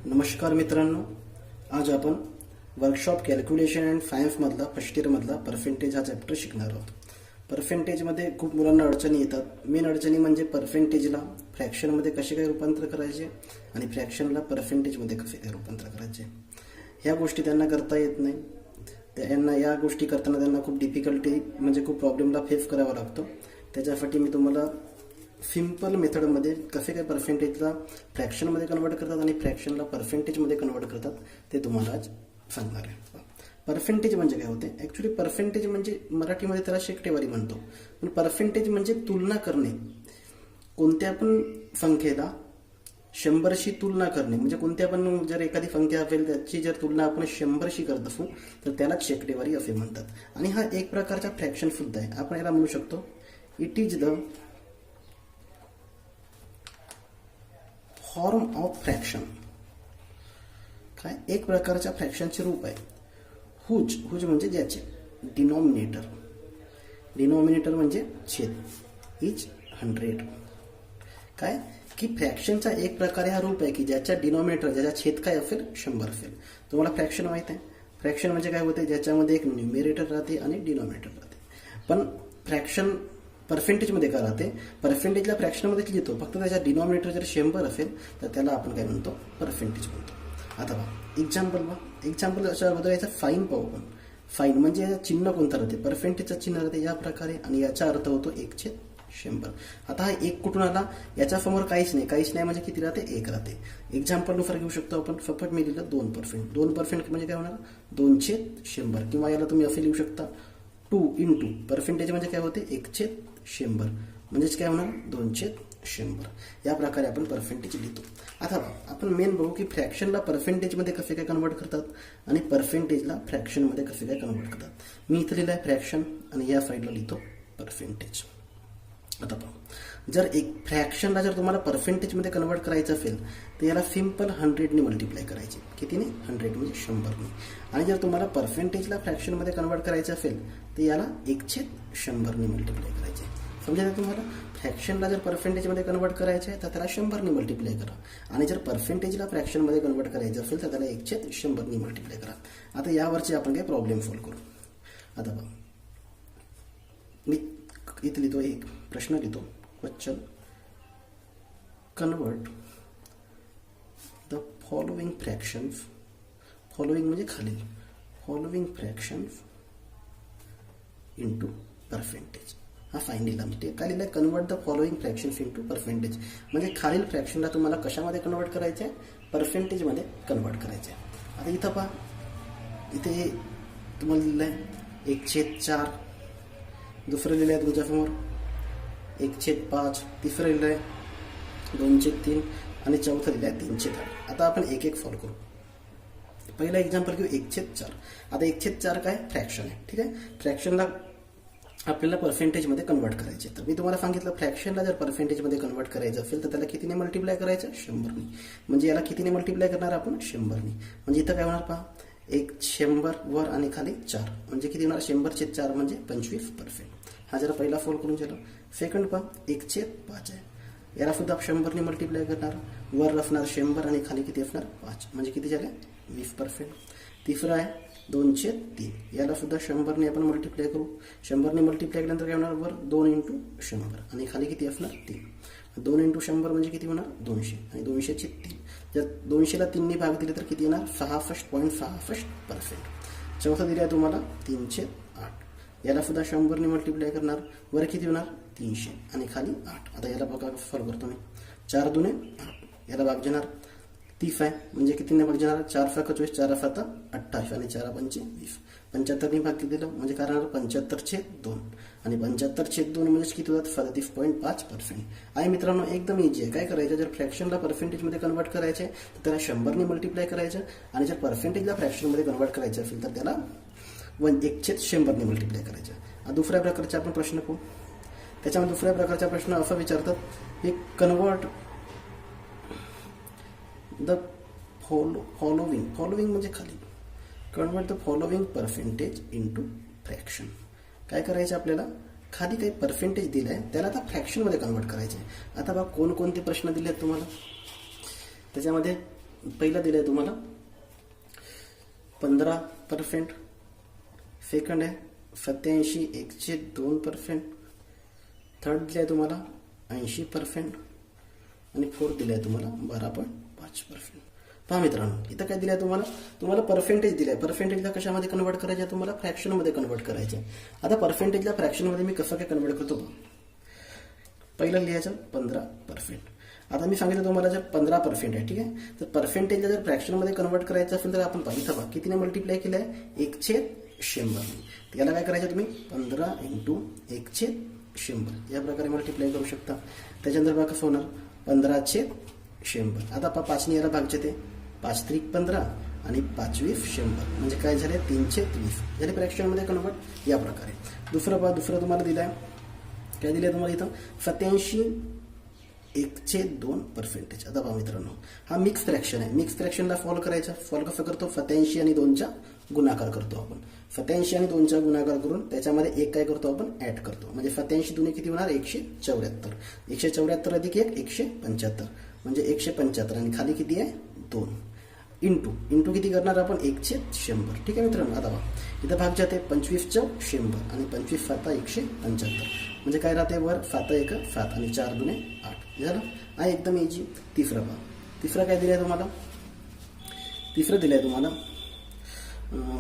नमस्कार मित्रांनो, आज आपण वर्कशॉप कॅल्क्युलेशन अँड सायन्स मधला फर्स्ट इयर मधला पर्सेंटेज हा चॅप्टर शिकणार आहोत. पर्सेंटेजमध्ये खूप मुलांना अडचणी येतात. मेन अडचणी म्हणजे पर्सेंटेजला फ्रॅक्शनमध्ये कसे काय रूपांतर करायचे आणि फ्रॅक्शनला पर्सेंटेजमध्ये कसे काय रूपांतर करायचे, ह्या गोष्टी त्यांना करता येत नाही. त्यांना या गोष्टी करताना त्यांना खूप डिफिकल्टी म्हणजे खूप प्रॉब्लेमला फेस करावा लागतो. त्याच्यासाठी मी तुम्हाला सिंपल मेथडमध्ये कसे काय पर्सेंटेजला फ्रॅक्शनमध्ये कन्वर्ट करतात आणि फ्रॅक्शनला पर्सेंटेजमध्ये कन्वर्ट करतात ते तुम्हाला आज सांगणार आहे. पर्सेंटेज म्हणजे काय होते? ॲक्च्युली पर्सेंटेज म्हणजे मराठीमध्ये त्याला शेकटेवारी म्हणतो, पण पर्सेंटेज म्हणजे तुलना करणे. कोणत्या पण संख्येला 100शी तुलना करणे, म्हणजे कोणत्या पण जर एखादी संख्या असेल त्याची जर तुलना आपण 100शी करत असू तर त्यालाच शेकटेवारी असे म्हणतात. आणि हा एक प्रकारचा फ्रॅक्शन सुद्धा आहे. आपण याला म्हणू शकतो it is the form of fraction. काय? एक प्रकारच्या फ्रॅक्शनचे रूप आहे. हुज म्हणजे ज्याचे डिनॉमिनेटर म्हणजे छेद इज 100. काय की फ्रॅक्शनचा एक प्रकारे हा रूप आहे की ज्याच्या डिनॉमिनेटर ज्याचा छेद काय असेल 100 असेल. तुम्हाला फ्रॅक्शन माहित आहे. फ्रॅक्शन म्हणजे काय होते? ज्याच्यामध्ये एक न्यूमेरेटर राहते आणि डिनॉमिनेटर राहते. पण फ्रॅक्शन पर्सेंटेजमध्ये काय राहते? पर्सेंटेजला फ्रॅक्शनमध्ये लिहितो, फक्त त्याच्या डिनॉमिनेटर जर 100 असेल तर त्याला आपण काय म्हणतो? पर्सेंटेज म्हणतो. आता बघा एक्झाम्पल अशा बदलायचा फाईन पाहू आपण. फाईन म्हणजे याचं चिन्ह कोणतं राहते? पर्सेंटेजचं चिन्ह राहते या प्रकारे आणि याचा अर्थ होतो 1/100. आता हा एक कुठून आला? याच्या समोर काहीच नाही म्हणजे किती राहते? 1 राहते. एक्झाम्पलनुसार घेऊ शकतो आपण. फक्त मी लिहिलं 2%. 2% म्हणजे काय होणार? 2/100. किंवा याला तुम्ही असे लिहू शकता 2 इंटू पर्सेंटेज म्हणजे काय होते? 1/100 म्हणजेच काय होणार? 2/100. या प्रकारे आपण पर्सेंटेज लिहितो. आता आपण मेन बघू की फ्रॅक्शनला पर्सेंटेजमध्ये कसे काय कन्वर्ट करतात आणि पर्सेंटेजला फ्रॅक्शनमध्ये कसे काय कन्वर्ट करतात. मी इथं लिहिलं आहे फ्रॅक्शन आणि या साईडला लिहितो पर्सेंटेज. आता पहा, जर एक फ्रॅक्शनला जर तुम्हाला पर्सेंटेजमध्ये कन्वर्ट करायचं असेल तर याला सिंपल 100ने मल्टिप्लाय करायचे. कितीने? 100 म्हणजे 100ने. आणि जर तुम्हाला पर्सेंटेजला फ्रॅक्शनमध्ये कन्वर्ट करायचं असेल तर याला 1/100ने मल्टिप्लाय करायचे. समजा तुम्हाला फ्रॅक्शनला जर पर्सेंटेजमध्ये कन्वर्ट करायचं आहे तर त्याला 100ने मल्टिप्लाय करा आणि जर पर्सेंटेजला फ्रॅक्शनमध्ये कन्वर्ट करायचं असेल तर त्याला 1/100ने मल्टिप्लाय करा. आता यावरचे आपण काही प्रॉब्लेम सॉल्व्ह करू. आता बघा, मी इथे लिहितो एक प्रश्न लिहितो. Question convert the following fractions. Following म्हणजे खालील. Following fractions into percentage. हा फाईन लिहिला. म्हणजे काय लिहिलं? Convert the following fractions into percentage. म्हणजे खालील फ्रॅक्शनला तुम्हाला कशामध्ये कन्वर्ट करायचं आहे? पर्सेंटेजमध्ये कन्वर्ट करायचं आहे. आता इथं पहा, इथे तुम्हाला लिहिलं आहे 1/4. दुसरं लिहिलं आहे तुमच्यासमोर 1/5. तिसरं लिहिलं आहे 2/3 आणि चौथं लिहिलं आहे 3/8. आता आपण एक एक सॉल्व्ह करू. पहिला एक्झाम्पल घेऊ 1/4. आता 1/4 काय? फ्रॅक्शन आहे. ठीक आहे. फ्रॅक्शनला आपल्याला पर्सेंटेजमध्ये कन्वर्ट करायचे. तर मी तुम्हाला सांगितलं फ्रॅक्शनला जर पर्सेंटेजमध्ये कन्वर्ट करायचं असेल तर त्याला कितीने मल्टिप्लाय करायचं? 100ने. म्हणजे याला कितीने मल्टिप्लाय करणार आपण? 100ने. म्हणजे इथं काय होणार पहा, 100 वर आणि खाली 4 म्हणजे किती होणार? 100/4 म्हणजे 25%. हा जरा पहिला सॉल्व्ह करून झाला. सेकंड पहा 1/5 आहे. याला सुद्धा 100ने मल्टिप्लाय करणार. वर असणार 100 आणि खाली किती असणार? 5 म्हणजे किती झाले? 20%. तिसरं आहे 2/3. याला सुद्धा 100ने आपण मल्टिप्लाय करू. 100ने मल्टिप्लाय केल्यानंतर काय होणार? वर 2 इंटू 100 आणि खाली किती असणार? 3. 2 इंटू 100 म्हणजे किती होणार? 200 आणि 200चे 3. जर 200ला 3ने भाग दिले तर किती येणार? 66.66%. चौथा दिला आहे तुम्हाला 3/8. याला सुद्धा 100ने मल्टिप्लाय करणार. वर किती होणार? 300 आणि खाली 8. आता याला बघा सॉल्व्ह करतो मी. 4 दुने 8. याला भाग जाणार 30 आहे म्हणजे कितीने भाग जाणार? 4 × 25, 4 × 7 28 आणि 4 × 5 20. 75ने भाग दिलं म्हणजे काय राहणार? 75/2 आणि 75/2 म्हणजे किती होतात? 37.5%. आहे मित्रांनो, एकदम इझी आहे. काय करायचं? जर फ्रॅक्शनला पर्सेंटेजमध्ये कन्वर्ट करायचे तर त्याला 100ने मल्टिप्लाय करायचं आणि जर पर्सेंटेजला फ्रॅक्शनमध्ये कन्वर्ट करायचं असेल तर त्याला 1/100ने मल्टिप्लाय करायचं. दुसऱ्या प्रकारचा आपण प्रश्न पाहू. त्याच्यामध्ये दुसऱ्या प्रकारचा प्रश्न असा विचारतात की कन्वर्ट द फॉलोविंग म्हणजे खाली. Convert the following percentage into fraction. काय करायचं आपल्याला? खाली काही पर्सेंटेज दिलं आहे त्याला आता फ्रॅक्शनमध्ये कन्वर्ट करायचे आहे. आता बघा कोणकोणते प्रश्न दिले आहेत तुम्हाला. त्याच्यामध्ये पहिला दिलं आहे तुम्हाला 15%, सेकंड आहे 87 1/2%, थर्ड दिलं आहे तुम्हाला 80% आणि फोर्थ दिलं आहे तुम्हाला 12.5%. पहा मित्रांनो, इथं काय दिलं आहे तुम्हाला पर्सेंटेज दिलं आहे. पर्सेंटेजला कशामध्ये कन्वर्ट करायचं आहे, तुम्हाला फ्रॅक्शनमध्ये कन्वर्ट करायचं आहे. आता पर्सेंटेजला फ्रॅक्शनमध्ये मी कसं काय कन्वर्ट करतो पहा. पहिलं लिहायचं 15%. आता मी सांगितलं तुम्हाला जर 15% आहे, ठीक आहे. तर पर्सेंटेजला जर फ्रॅक्शनमध्ये कन्वर्ट करायचं असेल तर आपण इथं पहा कितीने मल्टिप्लाय केलं आहे, 1/100. याला काय करायचं तुम्ही 15 × 1/100 या प्रकारे मल्टिप्लाय करू शकता. त्याच्यानंतर बघा कसं होणार 15/100. आता पहा 5ने याला भागचे ते 5 त्रिक 15 आणि 5 × 100 म्हणजे काय झाले 320 झाले फ्रॅक्शनमध्ये कन्वर्ट या प्रकारे. दुसरं तुम्हाला दिलं आहे, काय दिलं आहे तुम्हाला इथं 87 1/2%. आता पहा मित्रांनो, हा मिक्स फ्रॅक्शन आहे. मिक्स फ्रॅक्शनला फॉलो कसं करतो, 87 आणि 2चा गुणाकार करतो आपण. 87 आणि 2चा गुणाकार करून त्याच्यामध्ये एक काय करतो आपण ऍड करतो. म्हणजे 87 दुने किती होणार 174. 174 अधिक 1 175 म्हणजे 175 आणि खाली किती आहे 2 इंटू किती करणार आपण 1/100. ठीक आहे मित्रांनो. आता पहा इथं भाग जाते 25/100 आणि 25 7 175 म्हणजे काय राहते वर 7 1 7 आणि 4 दुने 8 झालं. हा एकदम इझी. तिसरा काय दिलं आहे तुम्हाला, तिसरं दिलं आहे तुम्हाला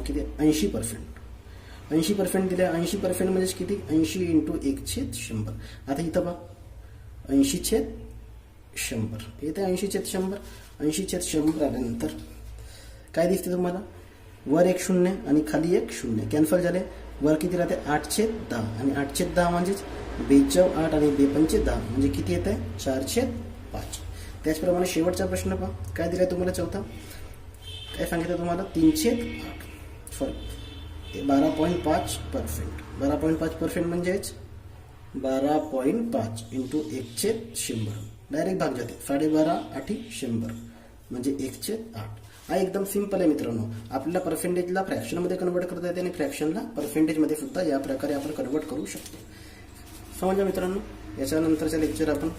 किती 80%. 80% दिलं आहे. 80% म्हणजे किती 80 × 1/100. आता इथं पहा 80/100 इथे 80/100. 80/100 आल्यानंतर काय दिसते तुम्हाला, वर एक 0 आणि खाली एक 0 कॅन्सल झाले. वर किती राहते 8/10 आणि 8/10 म्हणजेच 2/8 आणि 2/5 म्हणजे किती येत आहे 4/5. त्याचप्रमाणे शेवटचा प्रश्न पहा काय दिलाय तुम्हाला चौथा, काय सांगितलं तुम्हाला 12.5%. 12.5% म्हणजेच 12.5 × 1/100 डायरेक्ट भाग जाते 12.5 8 100 म्हणजे 1/8. हा एकदम सिंपल आहे मित्रांनो. आपल्याला पर्सेंटेजला फ्रॅक्शनमध्ये कन्वर्ट करता येते आणि फ्रॅक्शनला पर्सेंटेजमध्ये सुद्धा या प्रकारे आपण कन्वर्ट करू शकतो. समजा मित्रांनो, याच्यानंतरच्या लेक्चर आपण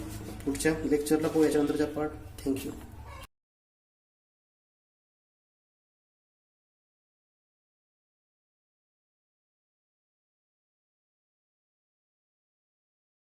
पुढच्या लेक्चरला पाहू, याच्यानंतरचा पार्ट. थँक्यू.